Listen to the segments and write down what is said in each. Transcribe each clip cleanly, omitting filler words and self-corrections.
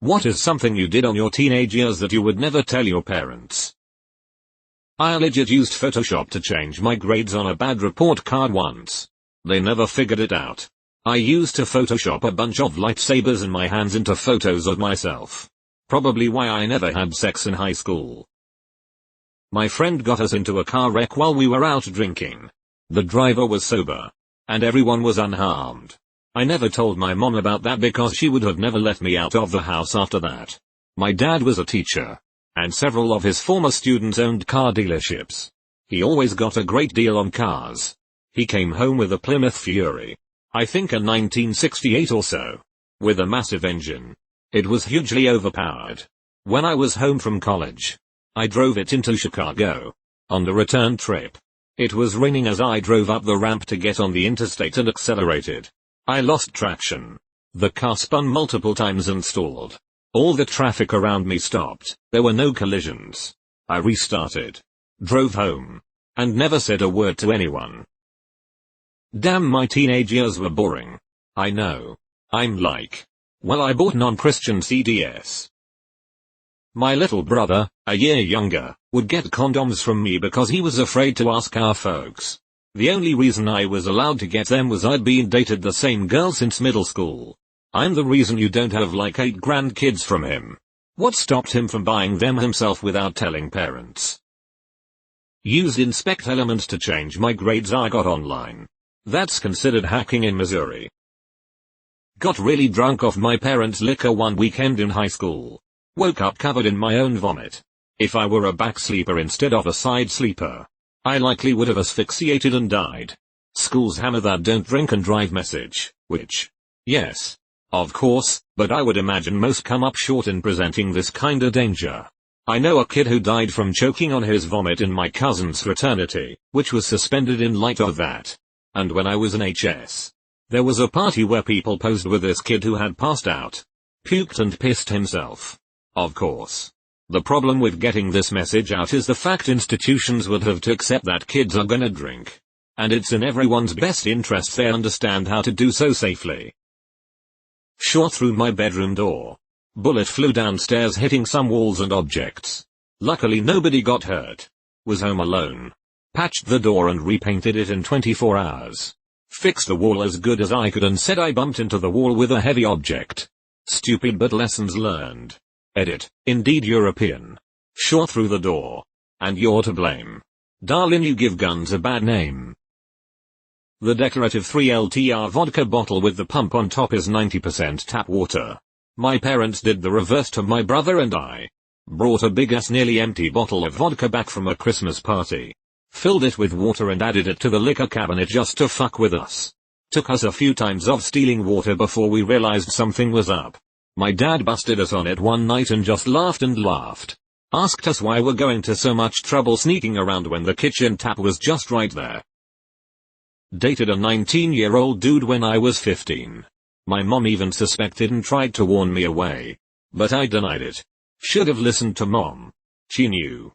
What is something you did on your teenage years that you would never tell your parents? I legit used Photoshop to change my grades on a bad report card once. They never figured it out. I used to Photoshop a bunch of lightsabers in my hands into photos of myself. Probably why I never had sex in high school. My friend got us into a car wreck while we were out drinking. The driver was sober. And everyone was unharmed. I never told my mom about that because she would have never let me out of the house after that. My dad was a teacher. And several of his former students owned car dealerships. He always got a great deal on cars. He came home with a Plymouth Fury. I think a 1968 or so. With a massive engine. It was hugely overpowered. When I was home from college, I drove it into Chicago. On the return trip, it was raining as I drove up the ramp to get on the interstate and accelerated. I lost traction. The car spun multiple times and stalled. All the traffic around me stopped. There were no collisions. I restarted. Drove home. And never said a word to anyone. Damn, my teenage years were boring. I know. I'm like, well, I bought non-Christian CDs. My little brother, a year younger, would get condoms from me because he was afraid to ask our folks. The only reason I was allowed to get them was I'd been dated the same girl since middle school. I'm the reason you don't have like 8 grandkids from him. What stopped him from buying them himself without telling parents? Used Inspect Elements to change my grades I got online. That's considered hacking in Missouri. Got really drunk off my parents' liquor one weekend in high school. Woke up covered in my own vomit. If I were a back sleeper instead of a side sleeper, I likely would have asphyxiated and died. Schools hammer that don't drink and drive message, which, yes, of course, but I would imagine most come up short in presenting this kinda danger. I know a kid who died from choking on his vomit in my cousin's fraternity, which was suspended in light of that. And when I was in HS, there was a party where people posed with this kid who had passed out, puked and pissed himself. Of course. The problem with getting this message out is the fact institutions would have to accept that kids are gonna drink. And it's in everyone's best interest they understand how to do so safely. Shot through my bedroom door. Bullet flew downstairs hitting some walls and objects. Luckily nobody got hurt. Was home alone. Patched the door and repainted it in 24 hours. Fixed the wall as good as I could and said I bumped into the wall with a heavy object. Stupid but lessons learned. Edit. Indeed European. Shot through the door. And you're to blame. Darling, you give guns a bad name. The decorative 3LTR vodka bottle with the pump on top is 90% tap water. My parents did the reverse to my brother and I. Brought a big ass nearly empty bottle of vodka back from a Christmas party. Filled it with water and added it to the liquor cabinet just to fuck with us. Took us a few times of stealing water before we realized something was up. My dad busted us on it one night and just laughed and laughed. Asked us why we're going to so much trouble sneaking around when the kitchen tap was just right there. Dated a 19-year-old dude when I was 15. My mom even suspected and tried to warn me away. But I denied it. Should have listened to mom. She knew.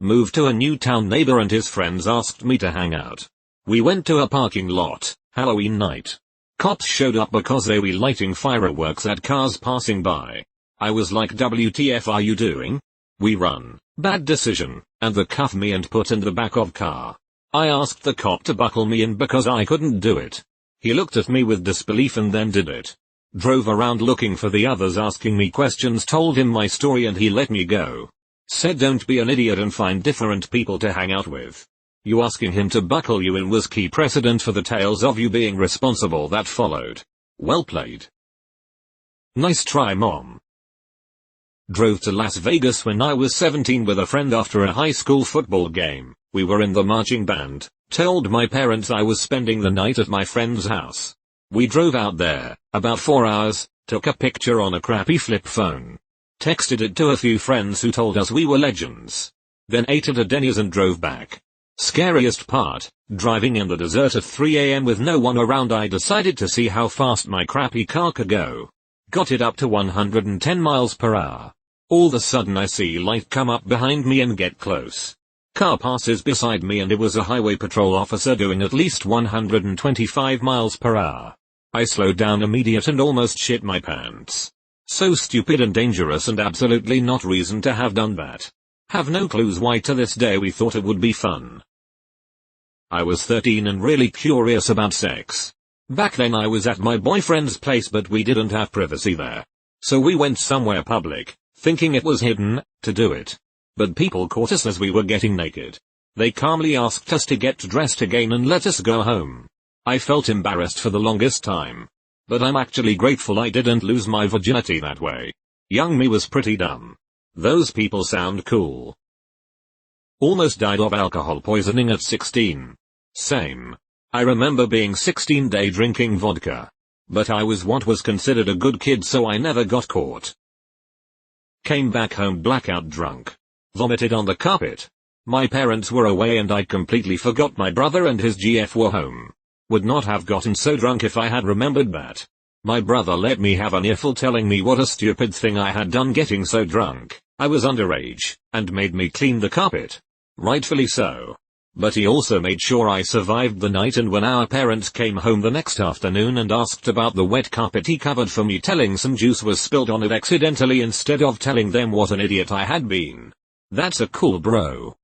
Moved to a new town, neighbor and his friends asked me to hang out. We went to a parking lot, Halloween night. Cops showed up because they were lighting fireworks at cars passing by. I was like, WTF are you doing? We run. Bad decision. And they cuffed me and put in the back of car. I asked the cop to buckle me in because I couldn't do it. He looked at me with disbelief and then did it. Drove around looking for the others asking me questions, told him my story and he let me go. Said don't be an idiot and find different people to hang out with. You asking him to buckle you in was key precedent for the tales of you being responsible that followed. Well played. Nice try, mom. Drove to Las Vegas when I was 17 with a friend after a high school football game. We were in the marching band. Told my parents I was spending the night at my friend's house. We drove out there, about 4 hours, took a picture on a crappy flip phone. Texted it to a few friends who told us we were legends. Then ate at a Denny's and drove back. Scariest part, driving in the desert at 3 a.m. with no one around. I decided to see how fast my crappy car could go. Got it up to 110 miles per hour. All of a sudden I see light come up behind me and get close. Car passes beside me and it was a highway patrol officer doing at least 125 miles per hour. I slowed down immediate and almost shit my pants. So stupid and dangerous and absolutely not reason to have done that. Have no clues why to this day we thought it would be fun. I was 13 and really curious about sex. Back then I was at my boyfriend's place but we didn't have privacy there. So we went somewhere public, thinking it was hidden, to do it. But people caught us as we were getting naked. They calmly asked us to get dressed again and let us go home. I felt embarrassed for the longest time. But I'm actually grateful I didn't lose my virginity that way. Young me was pretty dumb. Those people sound cool. Almost died of alcohol poisoning at 16. Same. I remember being 16 day drinking vodka. But I was what was considered a good kid so I never got caught. Came back home blackout drunk. Vomited on the carpet. My parents were away and I completely forgot my brother and his GF were home. Would not have gotten so drunk if I had remembered that. My brother let me have an earful telling me what a stupid thing I had done getting so drunk. I was underage, and made me clean the carpet. Rightfully so. But he also made sure I survived the night and when our parents came home the next afternoon and asked about the wet carpet he covered for me telling some juice was spilled on it accidentally instead of telling them what an idiot I had been. That's a cool bro.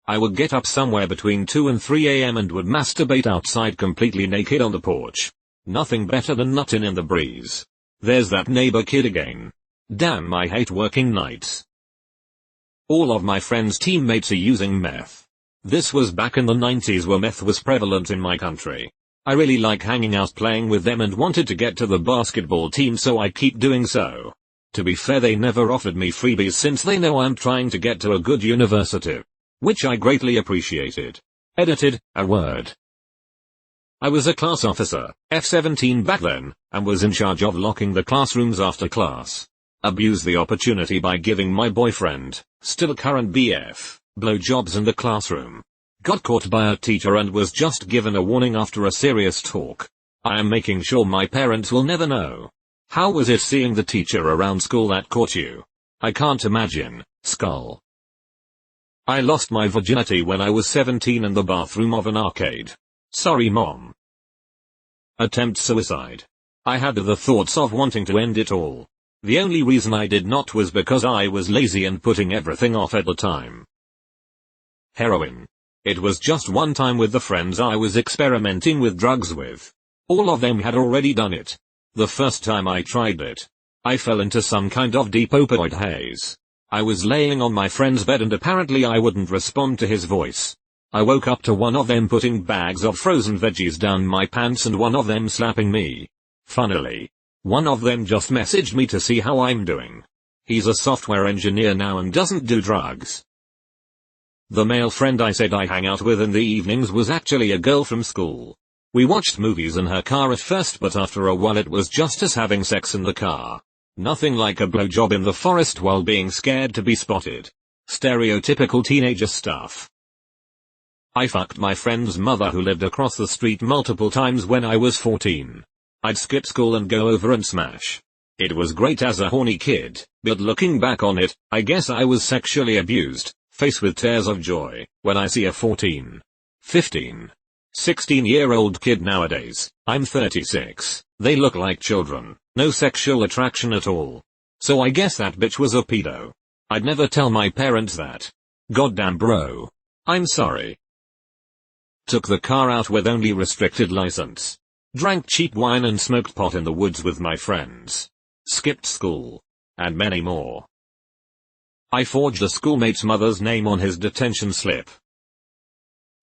I would get up somewhere between 2 and 3 a.m. and would masturbate outside completely naked on the porch. Nothing better than nutting in the breeze. There's that neighbor kid again. Damn, I hate working nights. All of my friends' teammates are using meth. This was back in the 90s where meth was prevalent in my country. I really like hanging out playing with them and wanted to get to the basketball team so I keep doing so. To be fair, they never offered me freebies since they know I'm trying to get to a good university. Which I greatly appreciated. Edited, a word. I was a class officer, F-17 back then, and was in charge of locking the classrooms after class. Abused the opportunity by giving my boyfriend, still current BF, blowjobs in the classroom. Got caught by a teacher and was just given a warning after a serious talk. I am making sure my parents will never know. How was it seeing the teacher around school that caught you? I can't imagine, skull. I lost my virginity when I was 17 in the bathroom of an arcade. Sorry mom. Attempt suicide. I had the thoughts of wanting to end it all. The only reason I did not was because I was lazy and putting everything off at the time. Heroin. It was just one time with the friends I was experimenting with drugs with. All of them had already done it. The first time I tried it, I fell into some kind of deep opioid haze. I was laying on my friend's bed and apparently I wouldn't respond to his voice. I woke up to one of them putting bags of frozen veggies down my pants and one of them slapping me. Funnily, one of them just messaged me to see how I'm doing. He's a software engineer now and doesn't do drugs. The male friend I said I hang out with in the evenings was actually a girl from school. We watched movies in her car at first but after a while it was just us having sex in the car. Nothing like a blowjob in the forest while being scared to be spotted. Stereotypical teenager stuff. I fucked my friend's mother who lived across the street multiple times when I was 14. I'd skip school and go over and smash. It was great as a horny kid, but looking back on it, I guess I was sexually abused, faced with tears of joy, when I see a 14, 15, 16-year-old kid nowadays. I'm 36. They look like children, no sexual attraction at all. So I guess that bitch was a pedo. I'd never tell my parents that. Goddamn bro. I'm sorry. Took the car out with only restricted license. Drank cheap wine and smoked pot in the woods with my friends. Skipped school. And many more. I forged a schoolmate's mother's name on his detention slip.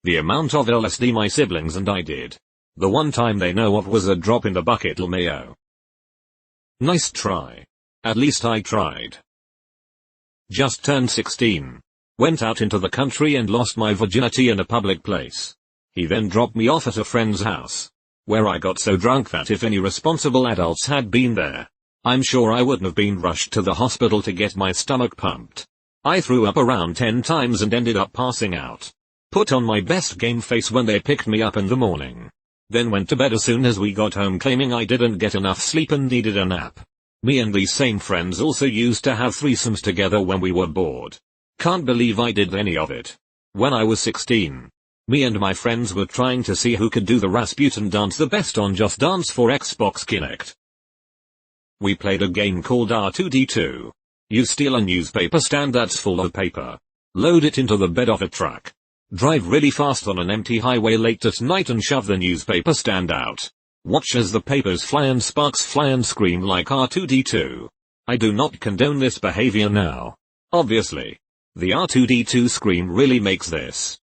The amount of LSD my siblings and I did. The one time they know of was a drop in the bucket LMAO. Nice try. At least I tried. Just turned 16. Went out into the country and lost my virginity in a public place. He then dropped me off at a friend's house, where I got so drunk that if any responsible adults had been there, I'm sure I wouldn't have been rushed to the hospital to get my stomach pumped. I threw up around 10 times and ended up passing out. Put on my best game face when they picked me up in the morning. Then went to bed as soon as we got home claiming I didn't get enough sleep and needed a nap. Me and these same friends also used to have threesomes together when we were bored. Can't believe I did any of it. When I was 16, me and my friends were trying to see who could do the Rasputin dance the best on Just Dance for Xbox Kinect. We played a game called R2D2. You steal a newspaper stand that's full of paper. Load it into the bed of a truck. Drive really fast on an empty highway late at night and shove the newspaper stand out. Watch as the papers fly and sparks fly and scream like R2D2. I do not condone this behavior now. Obviously. The R2D2 scream really makes this.